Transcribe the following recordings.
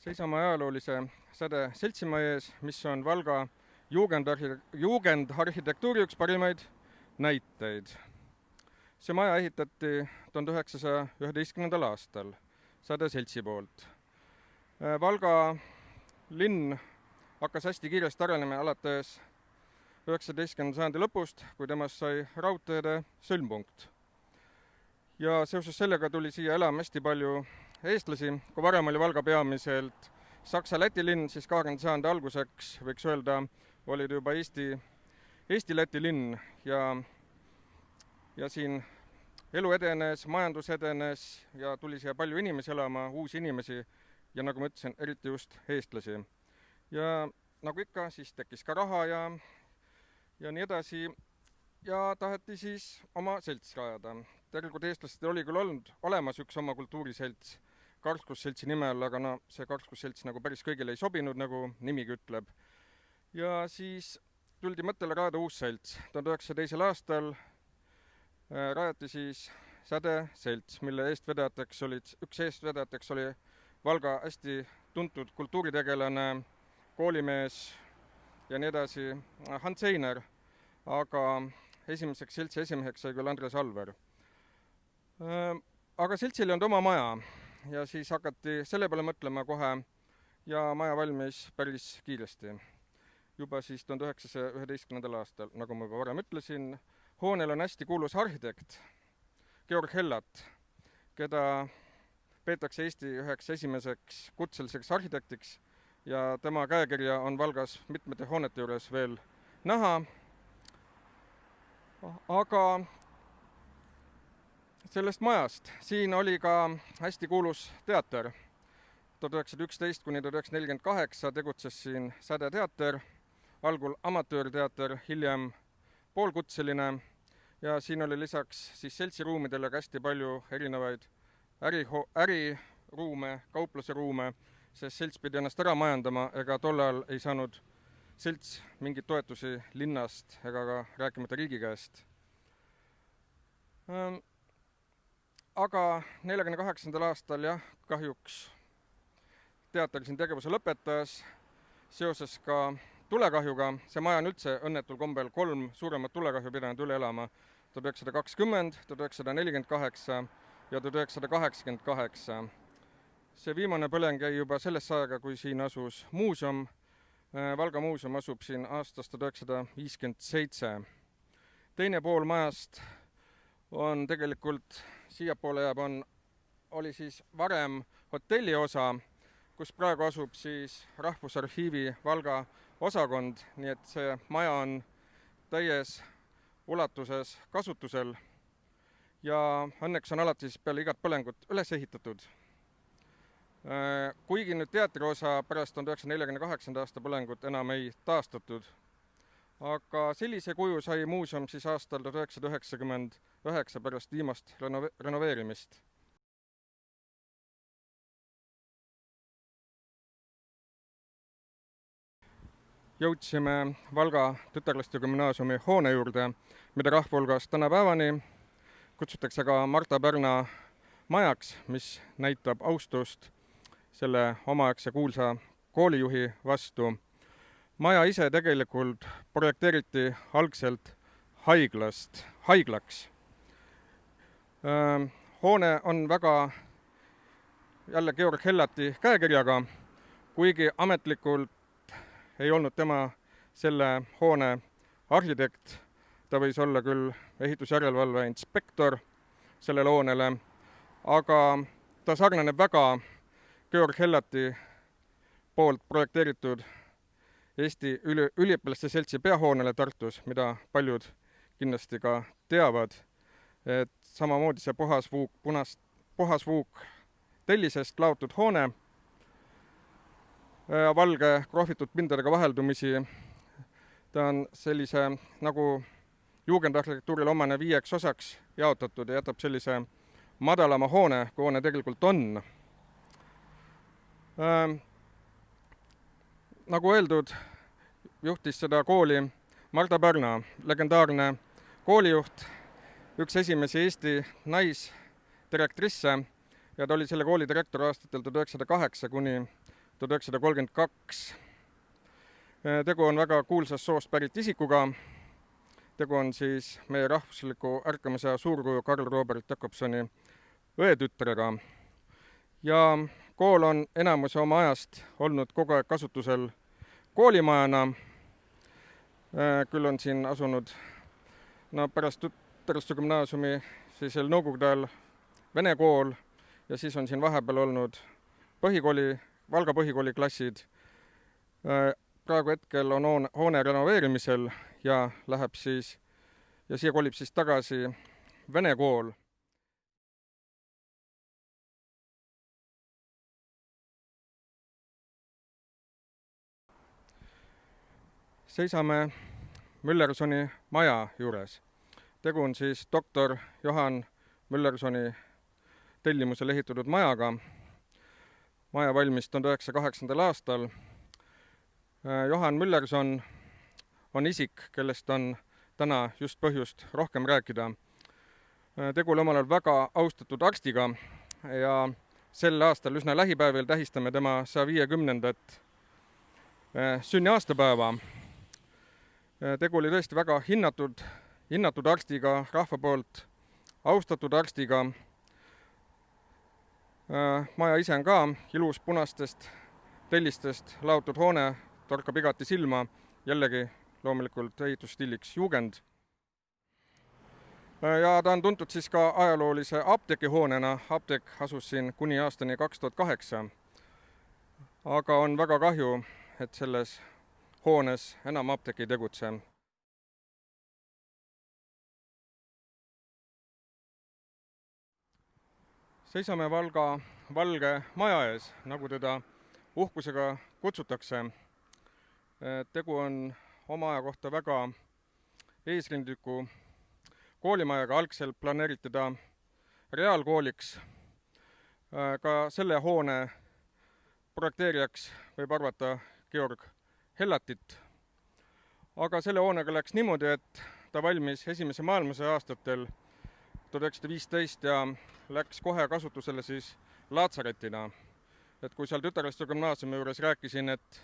Seisame ajaloolise Säde seltsimaja ees, mis on Valga juugendarhitektuuri üks parimaid näiteid. See maja ehitati 1911. aastal Säde seltsi poolt. Valga linn hakkas hästi kiiresti arenema alates 19. sajandi lõpust, kui temast sai raudteede sõlmpunkt. Ja seoses sellega tuli siia elama hästi palju eestlasi, kui varem oli Valga peamiselt Saksa-Läti linn, siis 20. sajandi alguseks võiks öelda, oli juba Eesti-Läti linn ja siin elu edenes, majandus edenes ja tuli siia palju inimesi elama, uusi inimesi ja nagu ma ütlesin, eriti just eestlasi. Ja nagu ikka, siis tekkis ka raha ja nii edasi ja taheti siis oma selts rajada. Tegelikult eestlastel oli küll olnud olemas üks oma kultuuriselts Karsklusseltsi nimel, aga see Karsklusselts nagu päris kõigile ei sobinud, nagu nimigi ütleb. Ja siis tuldi mõttele rajada uus selts. 1902. aastal rajati siis Säde selts, mille üks eestvedajateks oli Valga hästi tuntud kultuuritegelane, koolimees ja nii edasi, Hans Einer, aga esimeseks seltsi esimeheks sai küll Andres Alver. Aga seltsil ei olnud oma maja ja siis hakati selle peale mõtlema kohe ja maja valmis päris kiiresti. Juba siis 1911. aastal, nagu ma juba varem ütlesin, hoonel on hästi kuulus arhitekt Georg Hellat, keda peetakse Eesti üheks esimeseks kutseliseks arhitektiks ja tema käekirja on Valgas mitmete hoonete juures veel näha. Aga sellest majast, siin oli ka hästi kuulus teater. 1911 kuni 1948 tegutses siin Säde teater, algul amatöörteater, hiljem poolkutseline ja siin oli lisaks siis seltsiruumidele ka hästi palju erinevaid äriruume, kaupluseruume, sest selts pidi ennast ära majandama, ega tollal ei saanud selts mingeid toetusi linnast ega ka rääkimata riigi käest. Aga 1948. aastal kahjuks teater siin tegevuse lõpetas seoses ka tulekahjuga. See maja on üldse õnnetul kombel 3 suuremat tulekahju pidanud üle elama: 1920, 1948 ja 1988. See viimane põleng jäi juba sellesse aega, kui siin asus muuseum. Valga muuseum asub siin aastast 1957. Teine pool majast on tegelikult siiapoole oli siis varem hotelli osa, kus praegu asub siis Rahvusarhiivi Valga osakond, nii et see maja on täies ulatuses kasutusel ja õnneks on alati peale igat põlengut üles ehitatud. Kuigi nüüd teatri osa pärast 1948. aasta põlengut enam ei taastatud, aga sellise kuju sai muuseum siis aastal 1999 pärast viimast renoveerimist. Jõudsime Valga Tütarlaste Gümnaasiumi hoone juurde, mida rahvahulgas tänapäevani kutsutakse ka Marta Pärna majaks, mis näitab austust selle omaaegse kuulsa koolijuhi vastu. Maja ise tegelikult projekteeriti algselt haiglaks. Hoone on väga jälle Georg Hellati käekirjaga, kuigi ametlikult ei olnud tema selle hoone arhitekt. Ta võis olla küll ehitusjärelevalve inspektor sellele hoonele, aga ta sarnaneb väga Georg Hellati poolt projekteeritud Eesti üliõpilaste seltsi peahoonele Tartus, mida paljud kindlasti ka teavad, et samamoodi see puhas vuuk tellisest laotud hoone, valge krohvitud pindadega vaheldumisi. Ta on sellise nagu juugendarhitektuurile omane 5 osaks jaotatud ja jätab sellise madalama hoone, kui hoone tegelikult on. Nagu öeldud, juhtis seda kooli Marta Pärna, legendaarne koolijuht, üks esimesi Eesti naisdirektrisse ja ta oli selle kooli direktor aastatel 1908 kuni 1932. Tegu on väga kuulsast soost pärit isikuga. Tegu on siis meie rahvusliku ärkamisaja suurkuju Karl Robert Jakobsoni õetütrega. Ja kool on enamuse oma ajast olnud kogu aeg kasutusel koolimajana. Küll on siin asunud pärast Tütarlaste gümnaasiumi sellisel nõukogude ajal vene kool ja siis on siin vahepeal olnud Valga põhikooli klassid. Praegu hetkel on hoone renoveerimisel ja siia kolib siis tagasi vene kool. Seisame Müllersoni maja juures. Tegu on siis doktor Johan Müllersoni tellimusel ehitatud majaga. Maja valmis 1908. aastal. Johan Müllerson on isik, kellest on täna just põhjust rohkem rääkida. Tegu oli omal ajal väga austatud arstiga ja sel aastal üsna lähipäevil tähistame tema 150. sünniaastapäeva. Tegu oli tõesti väga hinnatud arstiga, rahva poolt austatud arstiga. Maja ise on ka ilus punastest tellistest laotud hoone, torkab igati silma, jällegi loomulikult ehitusstiiliks juugend. Ja ta on tuntud siis ka ajaloolise apteekihoonena. Apteek asus siin kuni aastani 2008. Aga on väga kahju, et selles hoones enam apteek ei tegutse. Seisame Valga Valge maja ees, nagu teda uhkusega kutsutakse. Tegu on oma aja kohta väga eesrindliku koolimajaga. Algselt planeeriti ta reaalkooliks. Ka selle hoone projekteerijaks võib arvata Georg Hellatit. Aga selle hoonega läks niimoodi, et ta valmis esimese maailmasõja aastatel 1915 ja läks kohe kasutusele siis laatsaretina. Et kui seal Tütarlaste gümnaasiumi juures rääkisin, et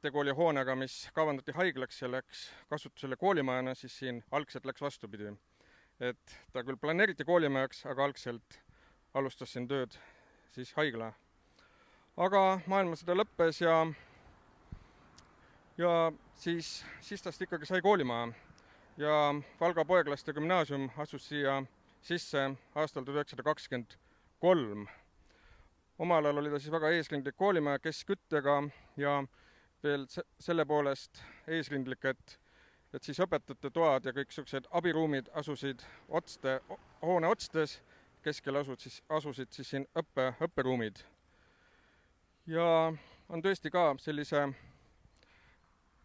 tegu oli hoonega, mis kavandati haiglaks ja läks kasutusele koolimajana, siis siin algselt läks vastupidi. Et ta küll planeeriti koolimajaks, aga algselt alustas siin tööd siis haigla. Aga maailmasõda lõppes ja siis tast ikkagi sai koolimaja. Ja Valga poeglaste gümnaasium asus siia sisse aastal 1923. Omal ajal oli ta siis väga eesrindlik koolimaja keskküttega ja veel selle poolest eesrindlik, et siis õpetajate toad ja kõik sellised abiruumid asusid hoone otstes, keskel asusid siis siin õpperuumid. Ja on tõesti ka sellise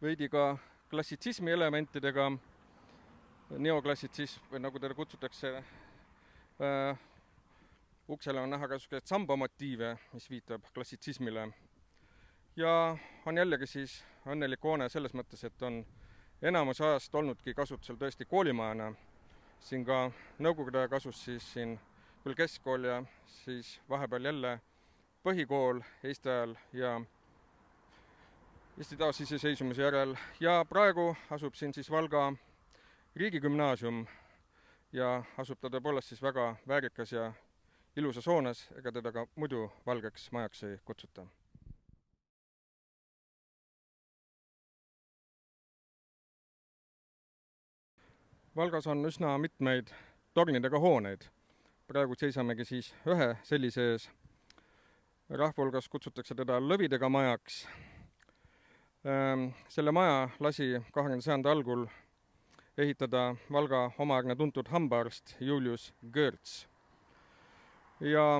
veidi ka klassitsismi elementidega, neoklassitsism või nagu teda kutsutakse. Uksele on näha ka sellised sambamotiive, mis viitab klassitsismile. Ja on jällegi siis õnnelik hoone selles mõttes, et on enamus ajast olnudki kasutusel tõesti koolimajana. Siin ka nõukogude aja kasus siis siin küll keskkool ja siis vahepeal jälle põhikool Eesti ajal ja Eesti taasiseseisvumise järel. Ja praegu asub siin siis Valga riigigümnaasium ja asub ta tõepoolest siis väga väärikas ja ilusas hoones, ega teda ka muidu valgeks majaks ei kutsuta. Valgas on üsna mitmeid tornidega hooneid. Praegu seisamegi siis ühe sellise ees. Rahvahulgas kutsutakse teda lõvidega majaks. Selle maja lasi 20. sajandi algul ehitada Valga omaaegne tuntud hambaarst Julius Görz. Ja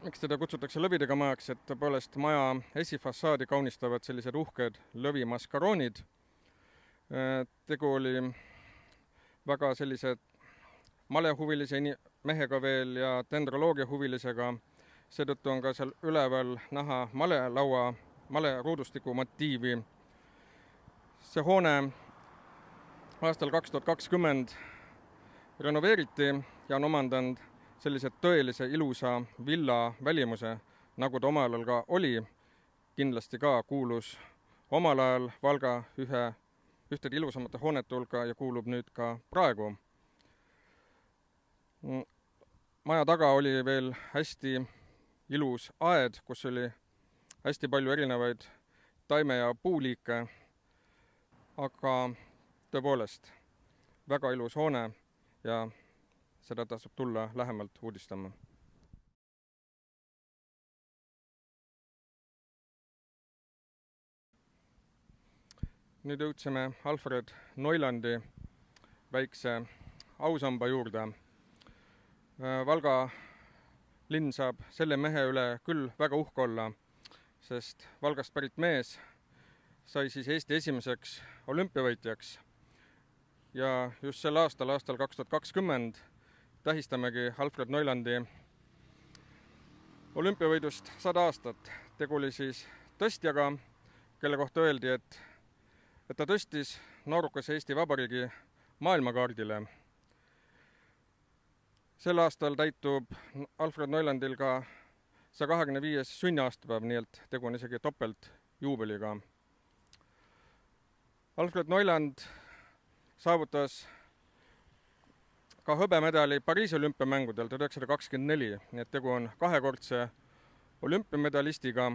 miks teda kutsutakse lõvidega majaks, et tõepoolest maja esifassaadi kaunistavad sellised uhked lõvimaskaroonid. Tegu oli väga sellised malehuvilise mehega veel ja dendroloogia huvilisega. Seetõttu on ka seal üleval näha maleruudustiku motiivi. See hoone aastal 2020 renoveeriti ja on omandanud sellise tõelise ilusa villa välimuse. nagu ta omal ajal ka oli, kindlasti ka kuulus omal ajal Valga ühtede ilusamate hoonete hulka ja kuulub nüüd ka praegu. Maja taga oli veel hästi ilus aed, kus oli hästi palju erinevaid taime- ja puuliike, aga tõepoolest väga ilus hoone ja seda tasub tulla lähemalt uudistama. Nüüd jõudsime Alfred Neulandi väikse ausamba juurde. Valga linn saab selle mehe üle küll väga uhke olla, sest Valgast pärit mees sai siis Eesti esimeseks olümpiavõitjaks. Ja just sel aastal 2020, tähistamegi Alfred Neulandi olümpiavõidust 100 aastat. Tegu oli siis tõstjaga, kelle kohta öeldi, et ta tõstis noorukas Eesti Vabariigi maailmakaardile. Sel aastal täitub Alfred Neulandil ka 125. sünniaastapäev, nii et tegu on isegi topeltjuubeliga. Alfred Neuland saavutas ka hõbemedali Pariisi olümpiamängudel 1924, nii et tegu on kahekordse olümpiamedalistiga.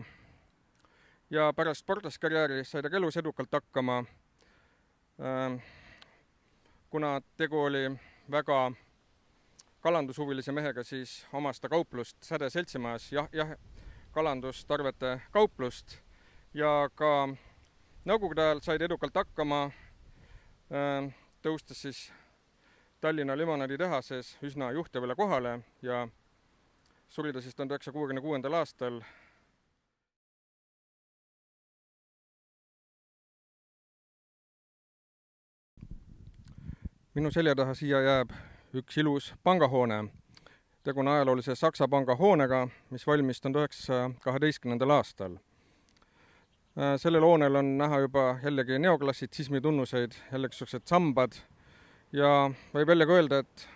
Ja pärast sportlaskarjääri sai ta elus edukalt hakkama, kuna tegu oli väga kalandushuvilise mehega, siis omas ta kauplust Säde seltsimajas, kalandustarvete kauplust, ja ka nõukogude ajal sai ta edukalt hakkama, tõustes siis Tallinna limonaaditehases üsna juhtivale kohale ja suri ta siis 1966. aastal. Minu selja taha siia jääb üks ilus pangahoone. Tegu on ajaloolise Saksa panga hoonega, mis valmis 1912. aastal. Sellel hoonel on näha juba jällegi neoklassitsismi tunnuseid, jällegi sellised sambad, ja võib jällegi öelda, et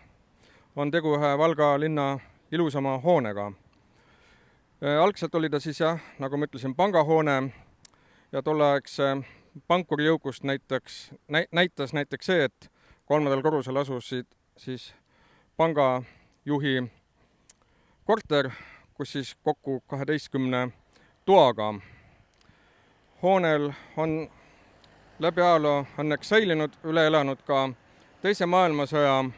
on tegu ühe Valga linna ilusama hoonega. Algselt oli ta siis nagu ma ütlesin, pangahoone, ja tolleaegse pankuri jõukust näitas näiteks see, et 3. korrusel asusid siis pangajuhi korter, kus siis kokku 12 toaga. Hoonel on läbi ajaloo õnneks säilinud, üle elanud ka Teise maailmasõja.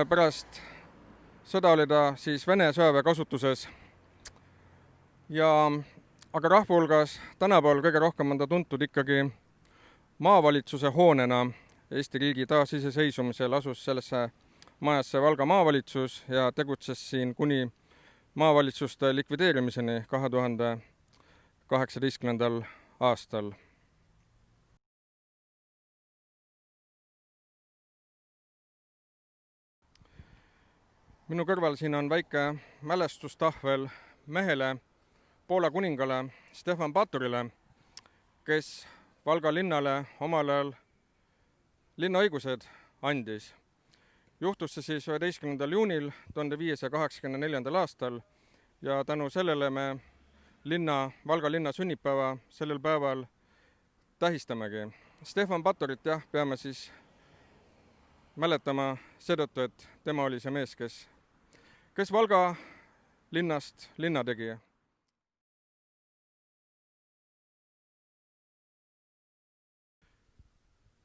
Pärast sõda oli ta siis Vene sõjaväe kasutuses. Aga rahva hulgas tänapäeval kõige rohkem on ta tuntud ikkagi maavalitsuse hoonena. Eesti riigi taasiseseisvumisel asus sellesse majasse Valga maavalitsus ja tegutses siin kuni maavalitsuste likvideerimiseni 2018. aastal. Minu kõrval siin on väike mälestustahvel mehele, Poola kuningale Stefan Batorile, kes Valga linnale omal ajal linnaõigused andis. Juhtus see siis 11. juunil 1584. aastal ja tänu sellele me Valga linna sünnipäeva sellel päeval tähistamegi. Stefan Batorit peame siis mäletama seetõttu, et tema oli see mees, kes Valga linnast linna tegi.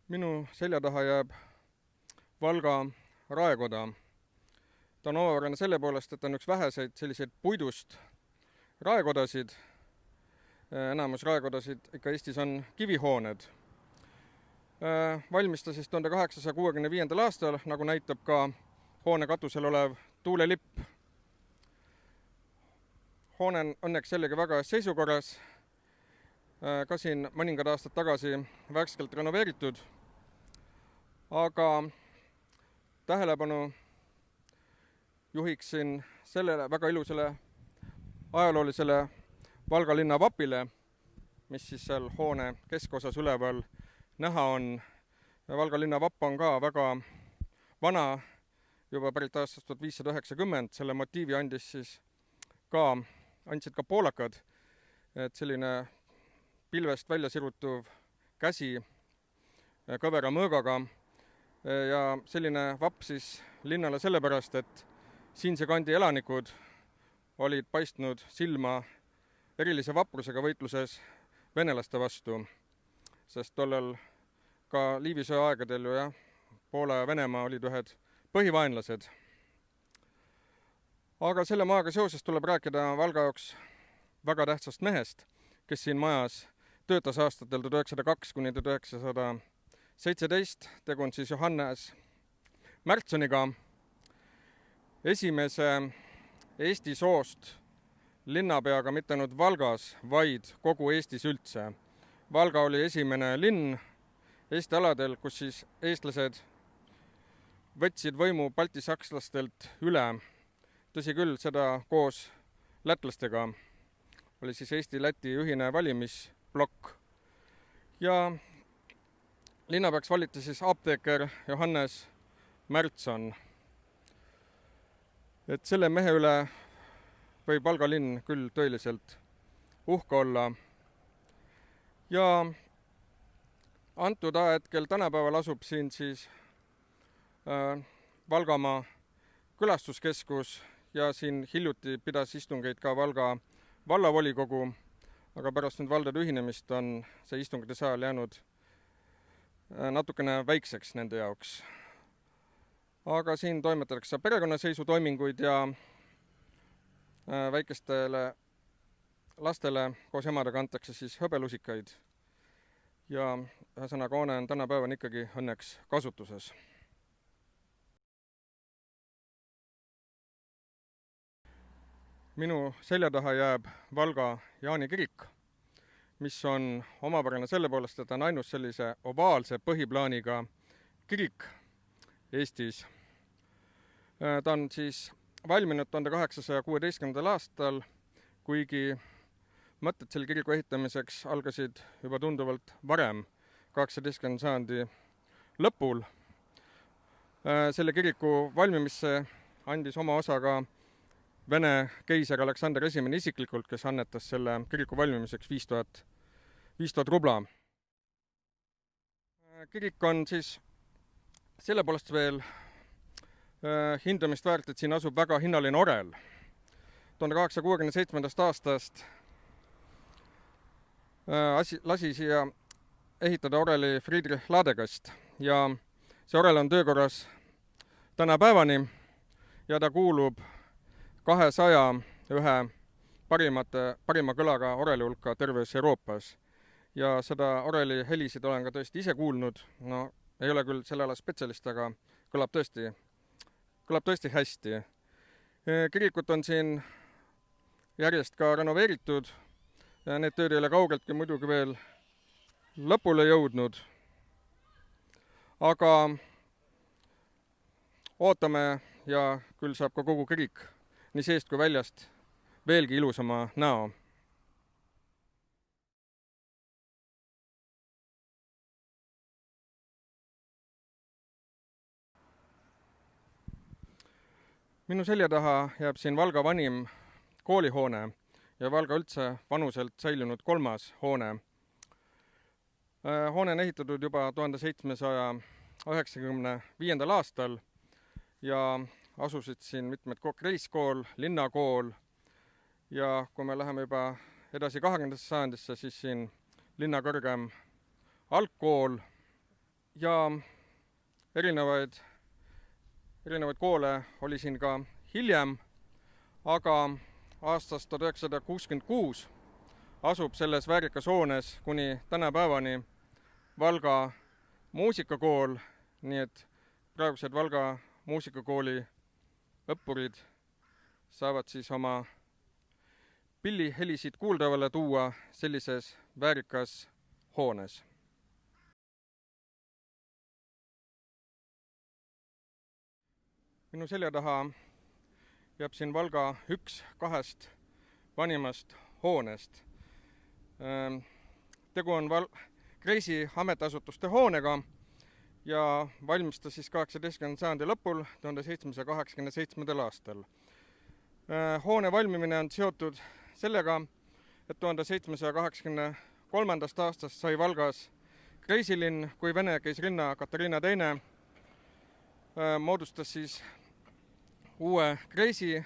Minu selja taha jääb Valga raekoda. Ta on omapärane selle poolest, et on üks väheseid selliseid puidust raekodasid. Enamus raekodasid ikka Eestis on kivihooned. Valmis ta siis 1865. aastal, nagu näitab ka hoone katusel olev tuulelipp. Hoone on õnneks jällegi väga heas seisukorras. Ka siin mõningad aastad tagasi värskelt renoveeritud. Aga tähelepanu juhiksin sellele väga ilusale ajaloolisele Valga linna vapile, mis siis seal hoone keskosas üleval näha on. Valga linna vapp on ka väga vana, juba pärit aastast 1590. Selle motiivi andis siis andsid ka poolakad, et selline pilvest välja sirutuv käsi kõvera mõõgaga ja selline vapp siis linnale sellepärast, et siinse kandi elanikud olid paistnud silma erilise vaprusega võitluses venelaste vastu, sest tollel ka Liivi sõja aegadel ju Poola ja Venemaa olid ühed põhivaenlased. Aga selle maaga seoses tuleb rääkida Valga jaoks väga tähtsast mehest, kes siin majas töötas aastatel 1902 kuni 1917. Tegu on siis Johannes Märtsoniga, esimese Eesti soost linnapeaga mitte ainult Valgas, vaid kogu Eestis üldse. Valga oli esimene linn Eesti aladel, kus siis eestlased võtsid võimu baltisakslastelt üle. Tõsi küll, seda koos lätlastega oli siis Eesti-Läti ühine valimisblokk. Ja linnapeaks valiti siis apteeker Johannes Märtson. Et selle mehe üle võib Valga linn küll tõeliselt uhke olla. Ja antud ajahetkel tänapäeval asub siin siis Valgamaa külastuskeskus ja siin hiljuti pidas istungeid ka Valga vallavolikogu, aga pärast nüüd valdade ühinemist on see istungite saal jäänud natukene väikseks nende jaoks. Aga siin toimetatakse perekonnaseisutoiminguid ja väikestele lastele koos emadega antakse siis hõbelusikaid. Ja ühesõnaga hoone on tänapäeval ikkagi õnneks kasutuses. Minu selja taha jääb Valga Jaani kirik, mis on omapärane selle poolest, et on ainus sellise ovaalse põhiplaaniga kirik Eestis. Ta on siis valminud 1816. aastal, kuigi mõtted selle kiriku ehitamiseks algasid juba tunduvalt varem, 18. sajandi lõpul. Selle kiriku valmimisse andis oma osa ka Vene keiser Aleksander I isiklikult, kes annetas selle kiriku valmimiseks 5000 rubla. Kirik on siis selle poolest veel hindamist väärt, et siin asub väga hinnaline orel. 1867. aastast lasi siia ehitada oreli Friedrich Ladegast ja see orel on töökorras tänapäevani ja ta kuulub 201 parima kõlaga oreli hulka terves Euroopas. Ja seda oreli helisid olen ka tõesti ise kuulnud. No, ei ole küll selle ala spetsialist, aga kõlab tõesti hästi. Kirikut on siin järjest ka renoveeritud. Need tööd ei ole kaugeltki muidugi veel lõpule jõudnud. Aga ootame ja küll saab ka kogu kirik nii seest kui väljast veelgi ilusama näo. Minu selja taha jääb siin Valga vanim koolihoone ja Valga üldse vanuselt säilinud 3. hoone. Hoone on ehitatud juba 1795. aastal ja asusid siin mitmed reiskool, linnakool ja kui me läheme juba edasi 20. sajandisse, siis siin linna kõrgem algkool ja erinevaid koole oli siin ka hiljem, aga aastast 1966 asub selles väärikas hoones kuni tänapäevani Valga muusikakool, nii et praegused Valga muusikakooli õppurid saavad siis oma pillihelisid kuuldavale tuua sellises väärikas hoones. Minu selja taha jääb siin Valga 1 2 vanimast hoonest. Tegu on Kreisi ametiasutuste hoonega ja valmistas siis 18. sajandi lõpul 1787. aastal. Hoone valmimine on seotud sellega, et 1783. aastast sai Valgas kreisilinn, kui Vene keisrinna Katariina II moodustas siis uue kreisi.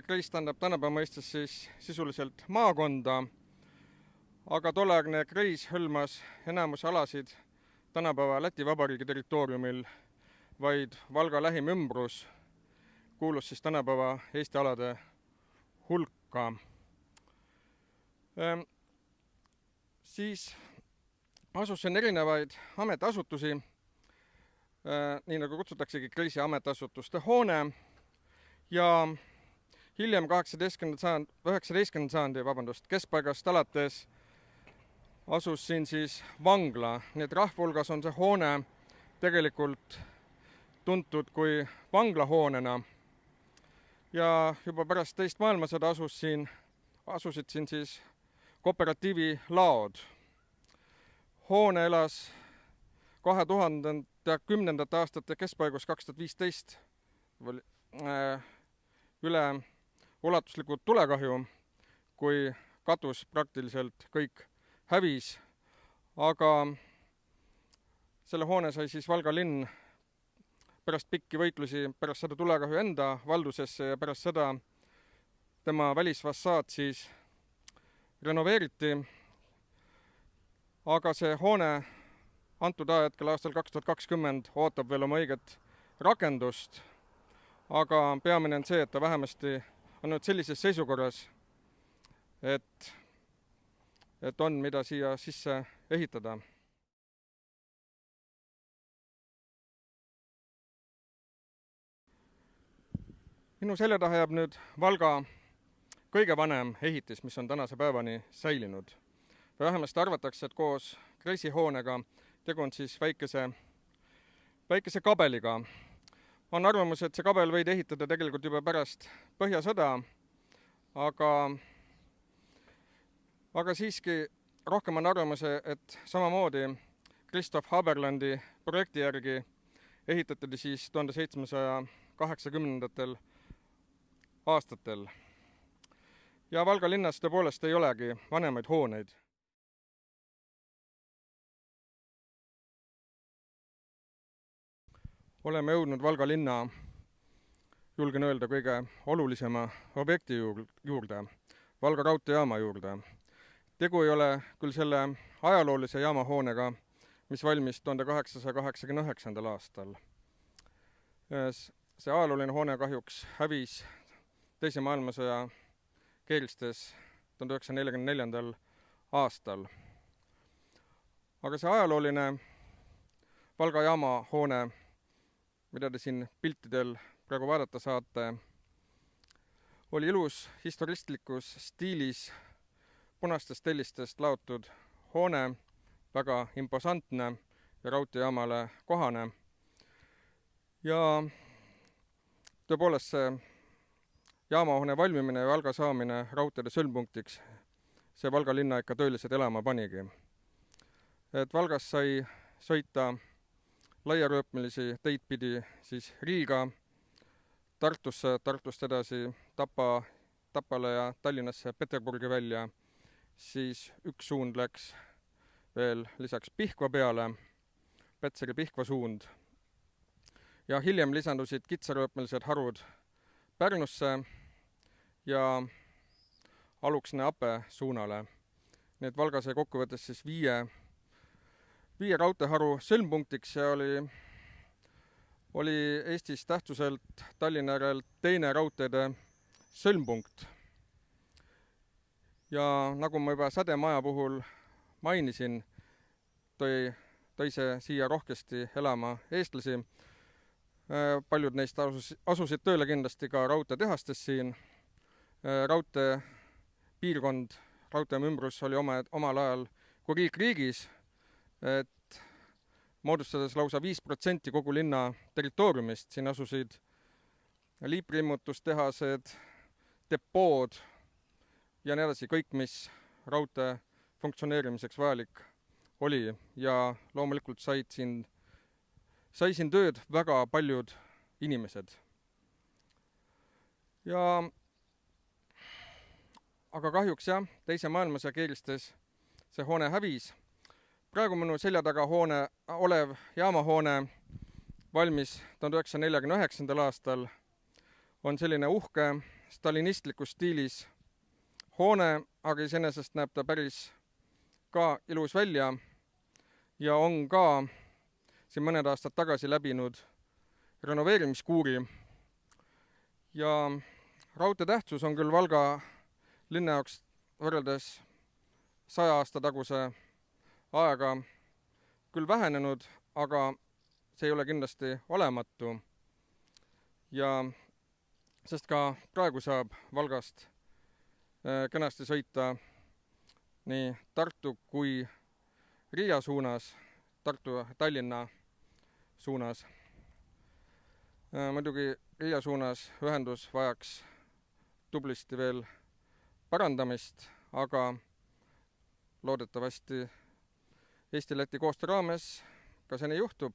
Kreis tähendab tänapäeva mõistes siis sisuliselt maakonda, aga tolleaegne kreis hõlmas enamus alasid tänapäeva Läti Vabariigi territooriumil, vaid Valga lähim ümbrus kuulus siis tänapäeva Eesti alade hulka. Siis asus siin erinevaid ametiasutusi, nii nagu kutsutaksegi kreisi ametiasutuste hoone, ja hiljem 19. sajandi keskpaigast alates asus siin siis vangla, nii et rahva hulgas on see hoone tegelikult tuntud kui vanglahoonena. Ja juba pärast teist maailmasõda asusid siin siis kooperatiivi laod. Hoone elas 2010. aastate keskpaigus 2015 üle ulatuslikud tulekahju, kui katus praktiliselt kõik hävis, aga selle hoone sai siis Valga linn pärast pikki võitlusi pärast seda tulekahju enda valdusesse ja pärast seda tema välisfassaad siis renoveeriti. Aga see hoone antud ajahetkel aastal 2020 ootab veel oma õiget rakendust, aga peamine on see, et ta vähemasti on nüüd sellises seisukorras, et on, mida siia sisse ehitada. Minu selja taha jääb nüüd Valga kõige vanem ehitis, mis on tänase päevani säilinud. Vähemasti arvatakse, et koos kreisihoonega tegu on siis väikese kabeliga. On arvamus, et see kabel võidi ehitada tegelikult juba pärast Põhjasõda, aga siiski rohkem on arvamuse, et samamoodi Christoph Haberlandi projekti järgi ehitati siis 1780. aastatel. Ja Valga linnas tõepoolest ei olegi vanemaid hooneid. Oleme jõudnud Valga linna, julgen öelda, kõige olulisema objekti juurde, Valga raudteejaama juurde. Tegu ei ole küll selle ajaloolise jaamahoonega, mis valmis 1889. aastal. See ajalooline hoone kahjuks hävis Teise maailmasõja keeristes 1944. aastal. Aga see ajalooline Valga jaama hoone, mida te siin piltidel praegu vaadata saate, oli ilus historistlikus stiilis punastest tellistest laotud hoone, väga imposantne ja raudteejaamale kohane. Ja tõepoolest see jaamahoone valmimine ja Valga saamine raudteede sõlmpunktiks, see Valga linna ikka tõeliselt elama panigi. Et Valgas sai sõita laiarööpmelisi teid pidi siis Riiga, Tartusse, Tartust edasi Tapale ja Tallinnasse Peterburgi välja, siis üks suund läks veel lisaks Pihkva peale, Petseri-Pihkva suund, ja hiljem lisandusid kitsarööpmelised harud Pärnusse ja Aluksne-Ape suunale. Need Valga sai kokkuvõttes siis viie raudteeharu sõlmpunktiks ja oli Eestis tähtsuselt Tallinna järel teine raudteede sõlmpunkt. Ja nagu ma juba Sädemaja puhul mainisin, tõi see siia rohkesti elama eestlasi. Paljud neist asusid tööle kindlasti ka raudteetehastes siin. Raudteepiirkond, raudteejaama ümbrus oli omal ajal kui riik riigis, et moodustades lausa 5% kogu linna territooriumist. Siin asusid liiprimmutustehased, depood ja nii edasi, kõik, mis raudtee funktsioneerimiseks vajalik oli. Ja loomulikult sai siin tööd väga paljud inimesed. ja aga kahjuks jah, teise maailmasõja keeristes see hoone hävis. Praegu minu selja taga olev jaamahoone valmis 1949. aastal on selline uhke stalinistlikus stiilis hoone, aga iseenesest näeb ta päris ka ilus välja ja on ka siin mõned aastad tagasi läbinud renoveerimiskuuri. Ja raudtee tähtsus on küll Valga linna jaoks võrreldes 100 aasta taguse aega küll vähenenud, aga see ei ole kindlasti olematu. Ja sest ka praegu saab Valgast kenasti sõita nii Tartu kui Riia suunas, Tartu Tallinna suunas. Muidugi Riia suunas ühendus vajaks tublisti veel parandamist, aga loodetavasti Eesti-Läti koostöö raames ka see nii juhtub.